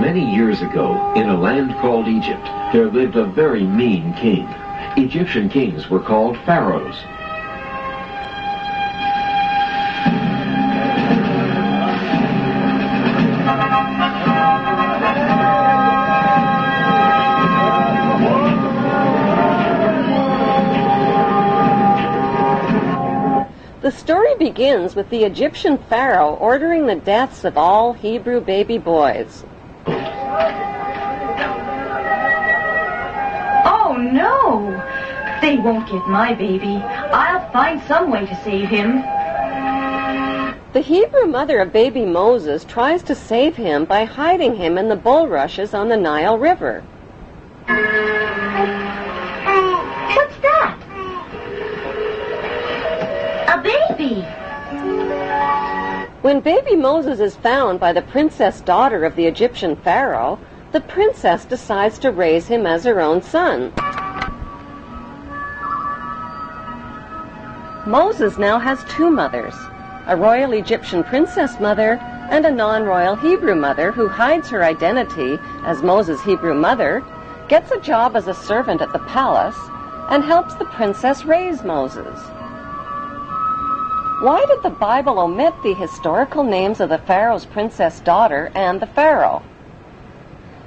Many years ago, in a land called Egypt, there lived a very mean king. Egyptian kings were called pharaohs. The story begins with the Egyptian pharaoh ordering the deaths of all Hebrew baby boys. Oh, no! They won't get my baby. I'll find some way to save him. The Hebrew mother of baby Moses tries to save him by hiding him in the bulrushes on the Nile River. What's that? A baby! When baby Moses is found by the princess daughter of the Egyptian pharaoh, the princess decides to raise him as her own son. Moses now has two mothers, a royal Egyptian princess mother and a non-royal Hebrew mother who hides her identity as Moses' Hebrew mother, gets a job as a servant at the palace, and helps the princess raise Moses. Why did the Bible omit the historical names of the pharaoh's princess daughter and the pharaoh?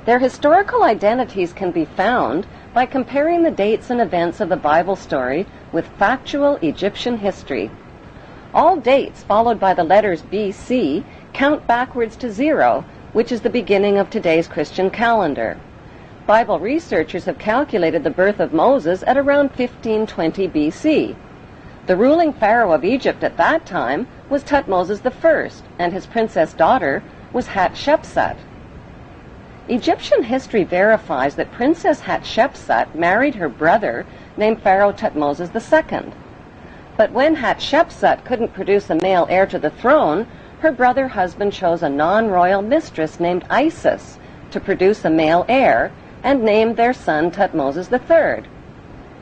Their historical identities can be found by comparing the dates and events of the Bible story with factual Egyptian history. All dates followed by the letters BC count backwards to 0, which is the beginning of today's Christian calendar. Bible researchers have calculated the birth of Moses at around 1520 BC. The ruling pharaoh of Egypt at that time was Thutmose I, and his princess daughter was Hatshepsut. Egyptian history verifies that Princess Hatshepsut married her brother named Pharaoh Thutmose II. But when Hatshepsut couldn't produce a male heir to the throne, her brother husband chose a non-royal mistress named Isis to produce a male heir and named their son Thutmose III.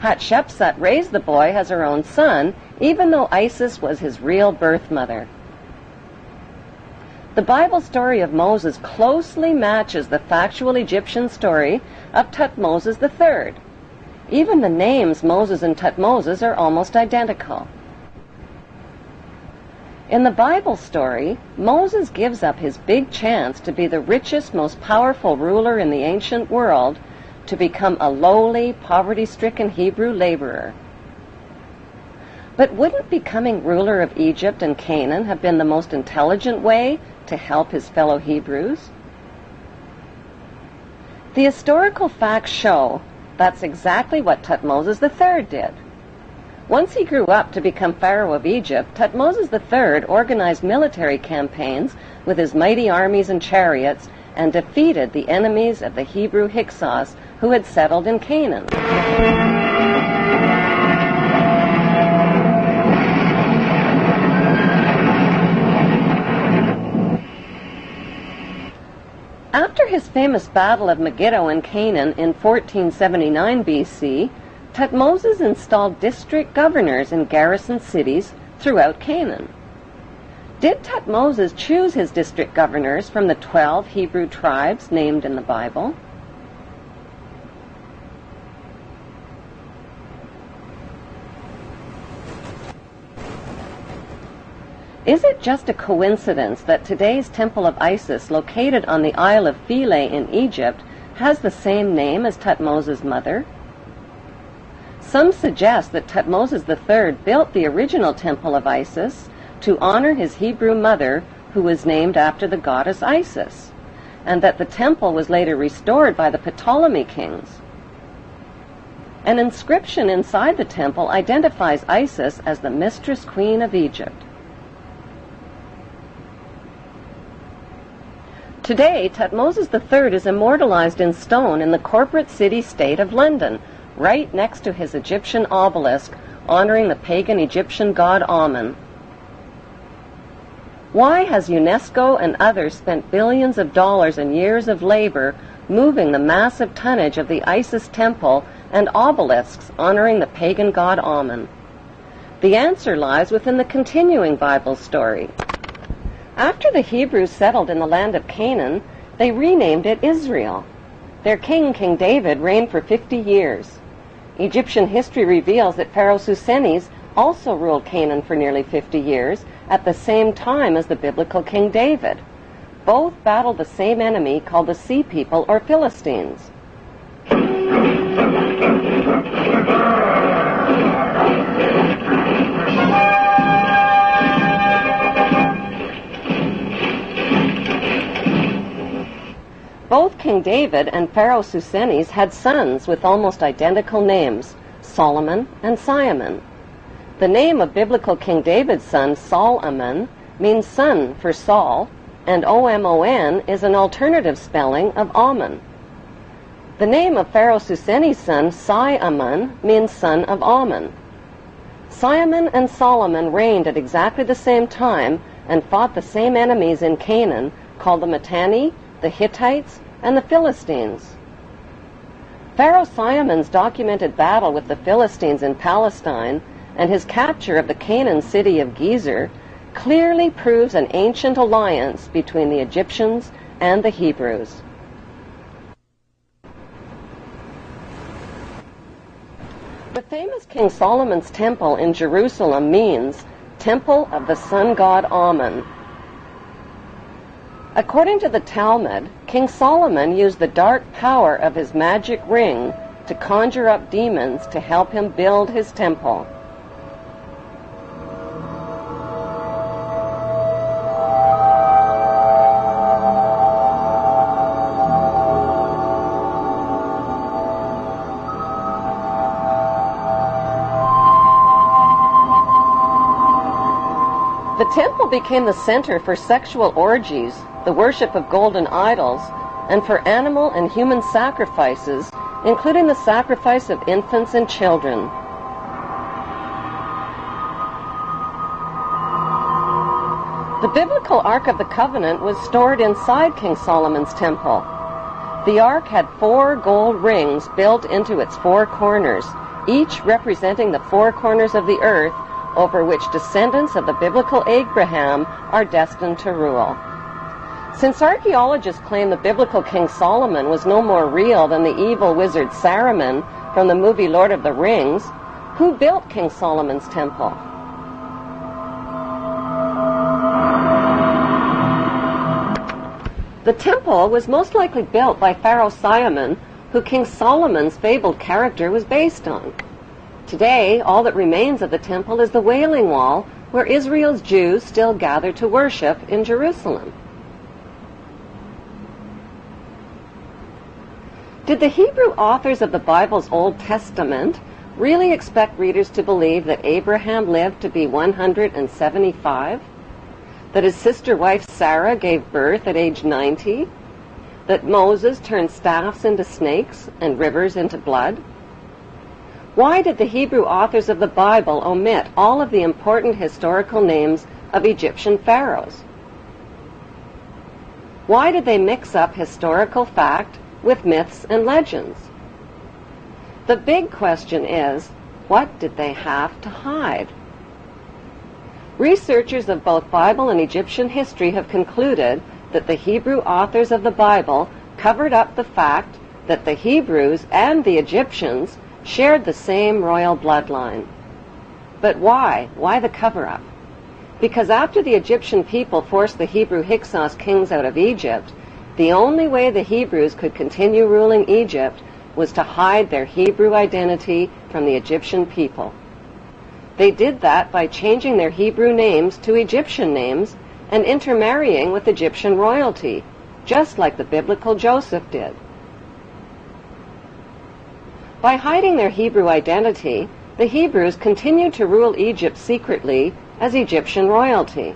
Hatshepsut raised the boy as her own son, even though Isis was his real birth mother. The Bible story of Moses closely matches the factual Egyptian story of Thutmose III. Even the names Moses and Thutmose are almost identical. In the Bible story, Moses gives up his big chance to be the richest, most powerful ruler in the ancient world to become a lowly, poverty-stricken Hebrew laborer. But wouldn't becoming ruler of Egypt and Canaan have been the most intelligent way to help his fellow Hebrews? The historical facts show that's exactly what Thutmose III did. Once he grew up to become Pharaoh of Egypt, Thutmose III organized military campaigns with his mighty armies and chariots and defeated the enemies of the Hebrew Hyksos who had settled in Canaan. After his famous Battle of Megiddo in Canaan in 1479 BC, Thutmose installed district governors in garrison cities throughout Canaan. Did Thutmose choose his district governors from the 12 Hebrew tribes named in the Bible? Is it just a coincidence that today's Temple of Isis, located on the Isle of Philae in Egypt, has the same name as Thutmose's mother? Some suggest that Thutmose III built the original Temple of Isis to honor his Hebrew mother, who was named after the goddess Isis, and that the temple was later restored by the Ptolemy kings. An inscription inside the temple identifies Isis as the mistress queen of Egypt. Today, Thutmose III is immortalized in stone in the corporate city-state of London, right next to his Egyptian obelisk honoring the pagan Egyptian god Amun. Why has UNESCO and others spent billions of dollars and years of labor moving the massive tonnage of the Isis temple and obelisks honoring the pagan god Amun? The answer lies within the continuing Bible story. After the Hebrews settled in the land of Canaan, they renamed it Israel. Their king, King David, reigned for 50 years. Egyptian history reveals that Pharaoh Susenes also ruled Canaan for nearly 50 years at the same time as the biblical King David. Both battled the same enemy called the Sea People or Philistines. Both King David and Pharaoh Susenes had sons with almost identical names, Solomon and Simon. The name of biblical King David's son, Solomon, means son for Saul, and O-M-O-N is an alternative spelling of Ammon. The name of Pharaoh Susenes' son, Simon, means son of Ammon. Simon and Solomon reigned at exactly the same time and fought the same enemies in Canaan, called the Mitanni, the Hittites, and the Philistines. Pharaoh Simon's documented battle with the Philistines in Palestine and his capture of the Canaan city of Gezer clearly proves an ancient alliance between the Egyptians and the Hebrews. The famous King Solomon's temple in Jerusalem means Temple of the Sun God Ammon. According to the Talmud, King Solomon used the dark power of his magic ring to conjure up demons to help him build his temple. The temple became the center for sexual orgies, the worship of golden idols, and for animal and human sacrifices, including the sacrifice of infants and children. The biblical Ark of the Covenant was stored inside King Solomon's temple. The Ark had 4 gold rings built into its 4 corners, each representing the 4 corners of the earth over which descendants of the biblical Abraham are destined to rule. Since archaeologists claim the biblical King Solomon was no more real than the evil wizard Saruman from the movie Lord of the Rings, who built King Solomon's temple? The temple was most likely built by Pharaoh Simon, who King Solomon's fabled character was based on. Today, all that remains of the temple is the Wailing Wall, where Israel's Jews still gather to worship in Jerusalem. Did the Hebrew authors of the Bible's Old Testament really expect readers to believe that Abraham lived to be 175? That his sister wife Sarah gave birth at age 90? That Moses turned staffs into snakes and rivers into blood? Why did the Hebrew authors of the Bible omit all of the important historical names of Egyptian pharaohs? Why did they mix up historical fact with myths and legends? The big question is, what did they have to hide? Researchers of both Bible and Egyptian history have concluded that the Hebrew authors of the Bible covered up the fact that the Hebrews and the Egyptians shared the same royal bloodline. But why? Why the cover-up? Because after the Egyptian people forced the Hebrew Hyksos kings out of Egypt, the only way the Hebrews could continue ruling Egypt was to hide their Hebrew identity from the Egyptian people. They did that by changing their Hebrew names to Egyptian names and intermarrying with Egyptian royalty, just like the biblical Joseph did. By hiding their Hebrew identity, the Hebrews continued to rule Egypt secretly as Egyptian royalty.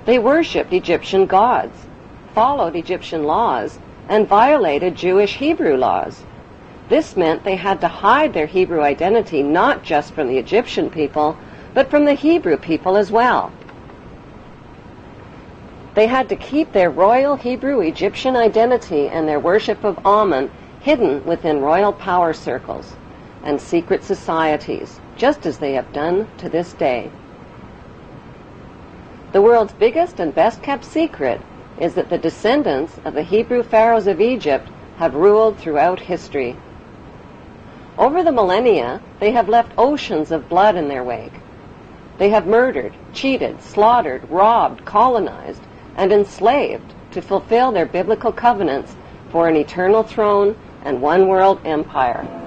They worshipped Egyptian gods, followed Egyptian laws, and violated Jewish Hebrew laws. This meant they had to hide their Hebrew identity not just from the Egyptian people, but from the Hebrew people as well. They had to keep their royal Hebrew Egyptian identity and their worship of Ammon hidden within royal power circles and secret societies, just as they have done to this day. The world's biggest and best-kept secret is that the descendants of the Hebrew pharaohs of Egypt have ruled throughout history. Over the millennia, they have left oceans of blood in their wake. They have murdered, cheated, slaughtered, robbed, colonized, and enslaved to fulfill their biblical covenants for an eternal throne and one world empire.